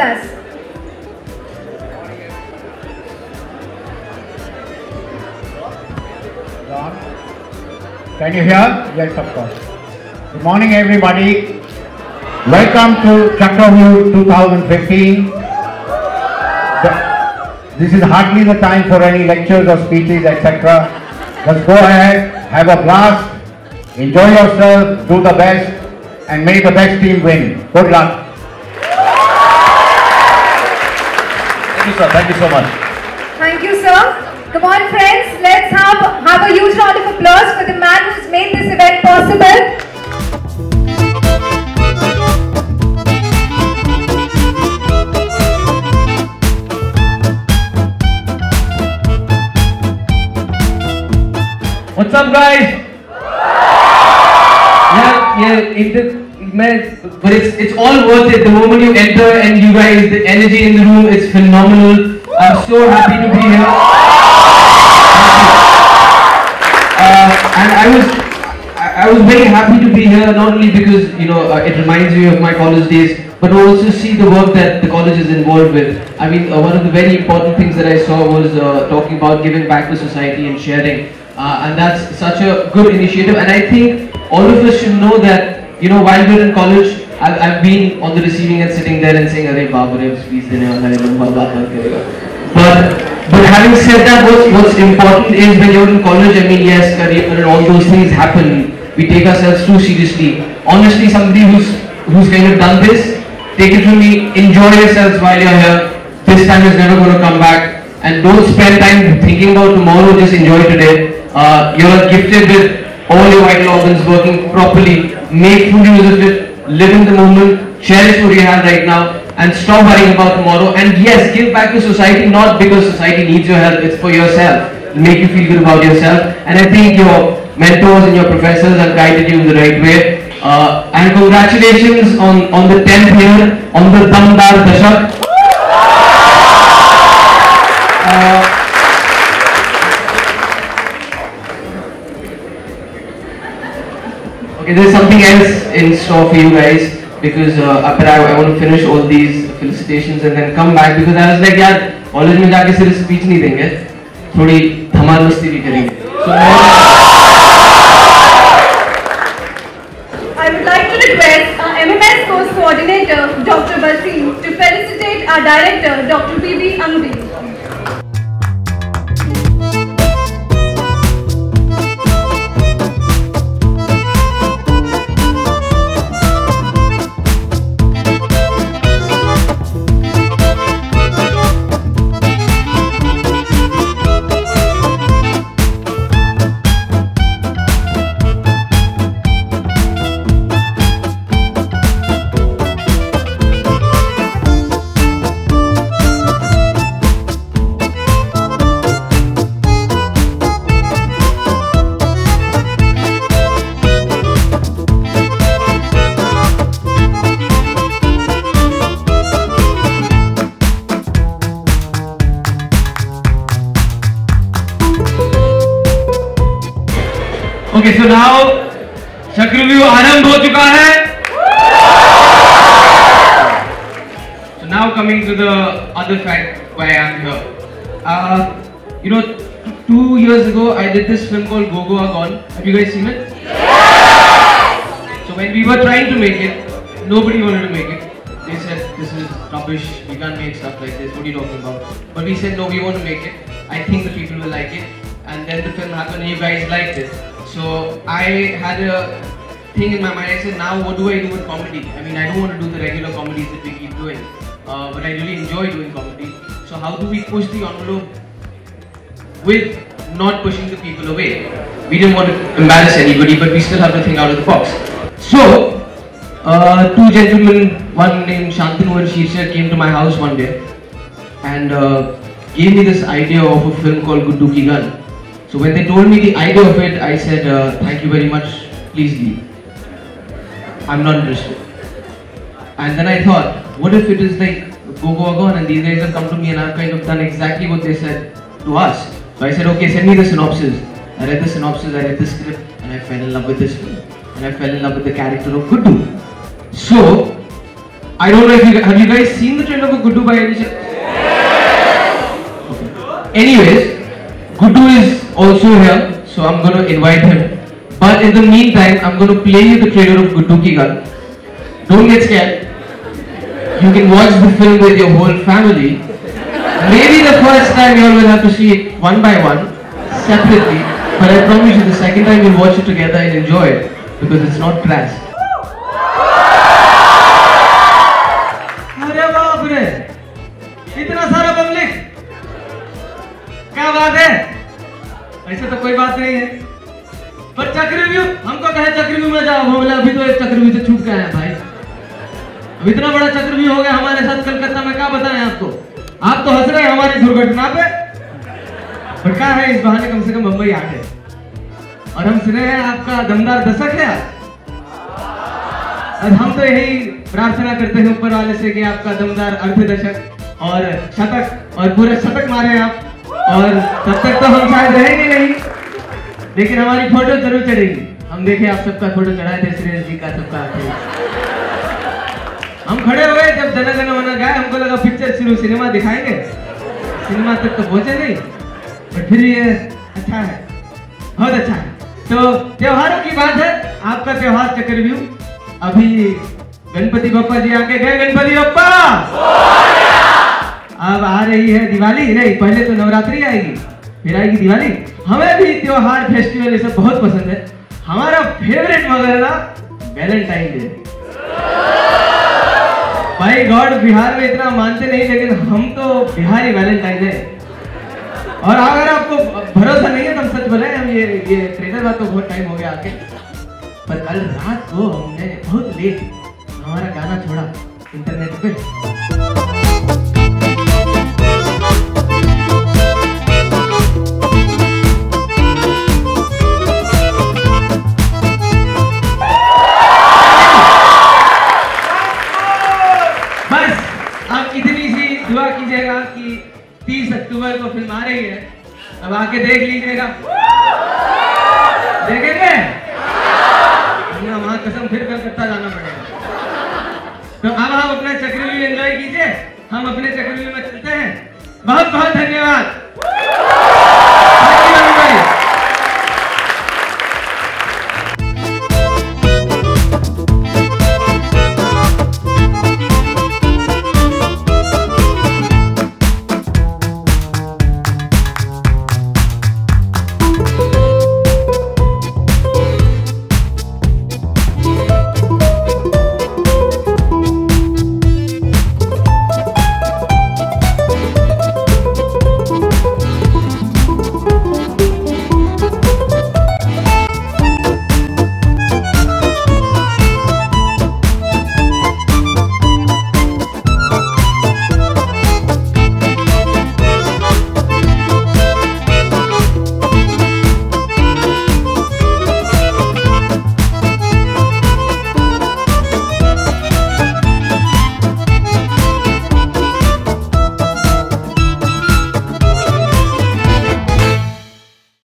us. Can you hear? Yes, of course. Good morning, everybody. Welcome to Chakravyuh 2015. This is hardly the time for any lectures or speeches, etc. Just go ahead, have a blast, enjoy yourself, do the best, and may the best team win. Good luck. Thank you, sir. Thank you so much. Thank you, sir. Come on, friends, let's have a huge round of applause for the man who's made this event possible. What's up, guys? But it's all worth it. The moment you enter and you guys, the energy in the room is phenomenal. I'm so happy to be here. And I was very happy to be here, not only because it reminds me of my college days, but also see the work that the college is involved with. I mean, one of the very important things that I saw was talking about giving back to society and sharing. And that's such a good initiative, and I think all of us should know that, while we're in college, I've been on the receiving end, sitting there and saying, "Arey Baabure, speech dene wala hai, but having said that, what's important is when you're in college, I mean, yes, career and all those things happen, we take ourselves too seriously. Honestly, somebody who's kind of done this, take it from me, enjoy yourselves while you're here. This time is never going to come back, and don't spend time thinking about tomorrow, just enjoy today. You're gifted with all your vital organs working properly. Make full use of it, live in the moment, cherish what you have right now, and stop worrying about tomorrow. And yes, give back to society, not because society needs your help, it's for yourself. It'll make you feel good about yourself. And I think your mentors and your professors have guided you in the right way. And congratulations on the 10th year, on the Damdar Dashak. Okay, there's something else in store for you guys, because but I want to finish all these felicitations and then come back, because I was like, yaar, college mein jaake sirf speech nahi denge, thodi dhamal masti bhi karenge. So I would like to request our MMS course coordinator, Dr. Basim, to felicitate our director, Dr. B.B. Angdi. Okay, so now Chakravyuh आरंभ हो चुका है. So now coming to the other fact why I am here. 2 years ago I did this film called Go Goa Gone. Have you guys seen it? Yes! So when we were trying to make it, nobody wanted to make it. They said, this is rubbish, we can't make stuff like this, what are you talking about? But we said, no, we want to make it. I think the people will like it. And then the film happened and you guys liked it. So I had a thing in my mind. I said, now what do I do with comedy? I mean, I don't want to do the regular comedies that we keep doing, but I really enjoy doing comedy. So how do we push the envelope with not pushing the people away? We didn't want to embarrass anybody, but we still have to think out of the box. So two gentlemen, one named Shantanu and Sheersha, came to my house one day and gave me this idea of a film called Guddu Ki Gun. So when they told me the idea of it, I said, thank you very much, please leave. I'm not interested. And then I thought, what if it is like Go Goa Gone and these guys have come to me and I've kind of done exactly what they said to us. So I said, okay, send me the synopsis. I read the synopsis, I read the script, and I fell in love with this film. And I fell in love with the character of Guddu. So I don't know if have you guys seen the trailer for Guddu by any chance? Anyways, Guddu is also here, so I'm going to invite him. But in the meantime, I'm going to play you the trailer of Guddu Ki Gal. Don't get scared. You can watch the film with your whole family. Maybe the first time you all will have to see it one by one, separately. But I promise you the second time you'll watch it together and enjoy it because it's not trash. अरे बाप रे, इतना सारा public, क्या बात है? ऐसे तो कोई बात नहीं है। पर चक्रव्यूह, हमको कहे चक्रव्यूह में जाओ, बोले अभी तो एक चक्रव्यूह से छूट गया है भाई। अब इतना बड़ा चक्रव्यूह हो गया हमारे साथ कलकत्ता में, क्या बताएं आपको? आप तो हंस रहे हैं हमारी दुर्घटना पे, पर क्या है इस बहाने कम से कम मुंबई आ गए। और हम सुने हैं आपका दमदार दशक है। और हम तो यही प्रार्थना करते हैं ऊपर वाले से कि आपका दमदार अर्ध दशक और शतक और पूरे शतक मारे आप। और तब तक तो हम शायद रहेंगे नहीं, लेकिन हमारी फोटो जरूर चढ़ेगी। हम देखे आप सबका फोटो चढ़ाए थे, श्रेयस जी का, सबका। हम खड़े हो गए जब जन गण मन गाए, हमको लगा पिक्चर शुरू, सिनेमा दिखाएंगे। सिनेमा तक तो पहुंचे नहीं, पर फिर ये अच्छा है, बहुत अच्छा है। तो त्योहारों की बात है, आपका त्योहार चक्रव्यूह। अभी गणपति बप्पा जी आके गए। गणपति बप्पा, अब आ रही है दिवाली। नहीं, पहले तो नवरात्रि आएगी, फिर आएगी दिवाली। हमें भी त्योहार, फेस्टिवल ये सब बहुत पसंद है। हमारा फेवरेट मगर ना वैलेंटाइन डे। भाई गॉड बिहार में इतना मानते नहीं, लेकिन हम तो बिहारी वैलेंटाइन है। और अगर आपको भरोसा नहीं है तो हम सच बोले, हम ये ट्रेलर बात तो बहुत टाइम हो गया आके, पर कल रात को हमने बहुत लेट हमारा गाना छोड़ा इंटरनेट पे। बस आप इतनी सी दुआ कीजिएगा कि 30 अक्टूबर को फिल्म आ रही है, अब आके देख लीजिएगा। देखेंगे? वहाँ कसम फिर कलकत्ता जाना पड़ेगा। तो अब आप अपना चक्रव्यूह एंजॉय कीजिए, हम अपने